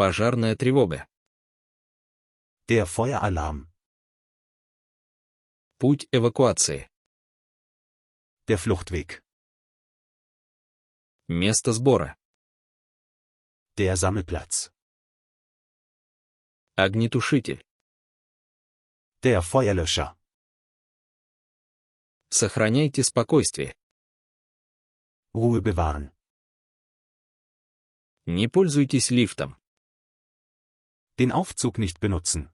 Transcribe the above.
Пожарная тревога. Der Feueralarm. Путь эвакуации. Der Fluchtweg. Место сбора. Der Sammelplatz. Огнетушитель. Der Feuerlöscher. Сохраняйте спокойствие. Ruhe bewahren. Не пользуйтесь лифтом. Den Aufzug nicht benutzen.